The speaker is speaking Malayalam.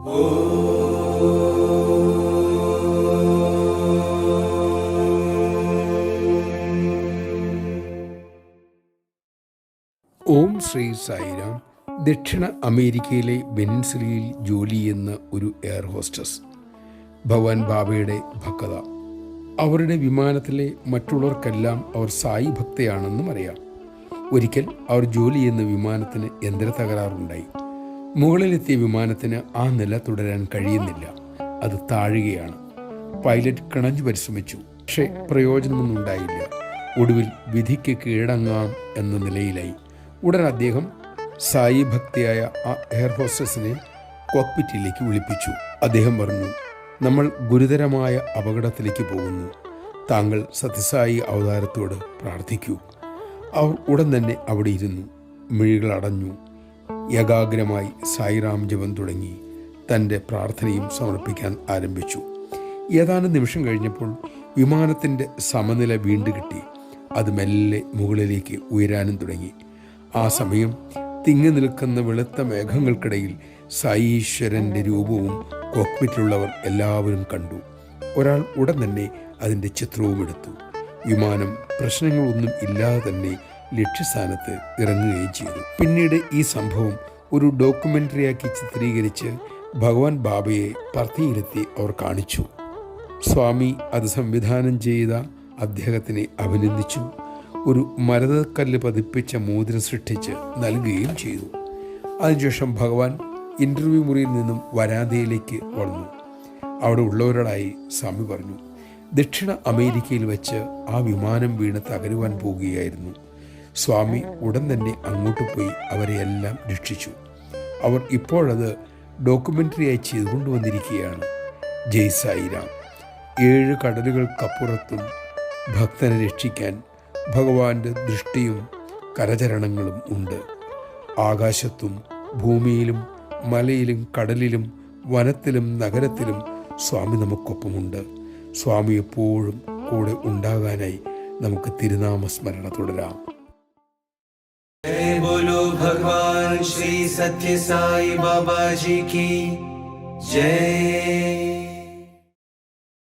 ഓം ശ്രീ സായിരാം. ദക്ഷിണ അമേരിക്കയിലെ വെനിൻസുലയിൽ ജോലി ചെയ്യുന്ന ഒരു എയർ ഹോസ്റ്റസ്. ഭഗവാൻ ബാബയുടെ ഭക്തത. അവരുടെ വിമാനത്തിലെ മറ്റുള്ളവർക്കെല്ലാം അവർ സായി ഭക്തയാണെന്നും അറിയാം. ഒരിക്കൽ അവർ ജോലി ചെയ്യുന്ന വിമാനത്തിന് യന്ത്ര തകരാറുണ്ടായി. മുകളിലെത്തിയ വിമാനത്തിന് ആ നില തുടരാൻ കഴിയുന്നില്ല. അത് താഴുകയാണ്. പൈലറ്റ് കിണഞ്ഞു പരിശ്രമിച്ചു. പക്ഷേ പ്രയോജനമൊന്നും ഉണ്ടായില്ല. ഒടുവിൽ വിധിക്ക് കീഴടങ്ങാം എന്ന നിലയിലായി. ഉടൻ അദ്ദേഹം സായി ഭക്തിയായ ആ എയർ ഹോസ്റ്റസിനെ കോക്പിറ്റിലേക്ക് വിളിപ്പിച്ചു. അദ്ദേഹം പറഞ്ഞു, നമ്മൾ ഗുരുതരമായ അപകടത്തിലേക്ക് പോകുന്നു. താങ്കൾ സത്യസായി അവതാരത്തോട് പ്രാർത്ഥിക്കൂ. അവർ ഉടൻ തന്നെ അവിടെ ഇരുന്നു. മിഴികൾ അടഞ്ഞു. ഏകാഗ്രമായി സായിറാം ജപം തുടങ്ങി. തൻ്റെ പ്രാർത്ഥനയും സമർപ്പിക്കാൻ ആരംഭിച്ചു. ഏതാനും നിമിഷം കഴിഞ്ഞപ്പോൾ വിമാനത്തിൻ്റെ സമനില വീണ്ടു കിട്ടി. അത് മെല്ലെ മുകളിലേക്ക് ഉയരാനും തുടങ്ങി. ആ സമയം തിങ്ങി നിൽക്കുന്ന വെളുത്ത മേഘങ്ങൾക്കിടയിൽ സായീശ്വരൻ്റെ രൂപവും കോക്പിറ്റിലുള്ളവർ എല്ലാവരും കണ്ടു. ഒരാൾ ഉടൻ തന്നെ അതിൻ്റെ ചിത്രവും എടുത്തു. വിമാനം പ്രശ്നങ്ങളൊന്നും ഇല്ലാതെ തന്നെ ലക്ഷ്യസ്ഥാനത്ത് ഇറങ്ങുകയും ചെയ്തു. പിന്നീട് ഈ സംഭവം ഒരു ഡോക്യുമെൻ്ററിയാക്കി ചിത്രീകരിച്ച് ഭഗവാൻ ബാബയെ പർത്തിയിലെത്തി അവർ കാണിച്ചു. സ്വാമി അത് സംവിധാനം ചെയ്ത അദ്ദേഹത്തിനെ അഭിനന്ദിച്ചു. ഒരു മരതക്കല്ല് പതിപ്പിച്ച മോതിരം സൃഷ്ടിച്ച് നൽകുകയും ചെയ്തു. അതിനുശേഷം ഭഗവാൻ ഇൻ്റർവ്യൂ മുറിയിൽ നിന്നും വരാന്തയിലേക്ക് വന്നു. അവിടെ ഉള്ളവരോടായി സ്വാമി പറഞ്ഞു, ദക്ഷിണ അമേരിക്കയിൽ വെച്ച് ആ വിമാനം വീണ് തകരുവാൻ പോകുകയായിരുന്നു. സ്വാമി ഉടൻ തന്നെ അങ്ങോട്ട് പോയി അവരെയെല്ലാം രക്ഷിച്ചു. അവർ ഇപ്പോഴത് ഡോക്യുമെൻ്ററിയായി ചെയ്തുകൊണ്ടുവന്നിരിക്കുകയാണ്. ജയ് സായിരാം. 7 കടലുകൾക്കപ്പുറത്തും ഭക്തനെ രക്ഷിക്കാൻ ഭഗവാന്റെ ദൃഷ്ടിയും കരചരണങ്ങളും ഉണ്ട്. ആകാശത്തും ഭൂമിയിലും മലയിലും കടലിലും വനത്തിലും നഗരത്തിലും സ്വാമി നമുക്കൊപ്പമുണ്ട്. സ്വാമി എപ്പോഴും കൂടെ ഉണ്ടാകാനായി നമുക്ക് തിരുനാമസ്മരണ തുടരാം. जय बोलो भगवान श्री सत्य साई बाबा जी की जय.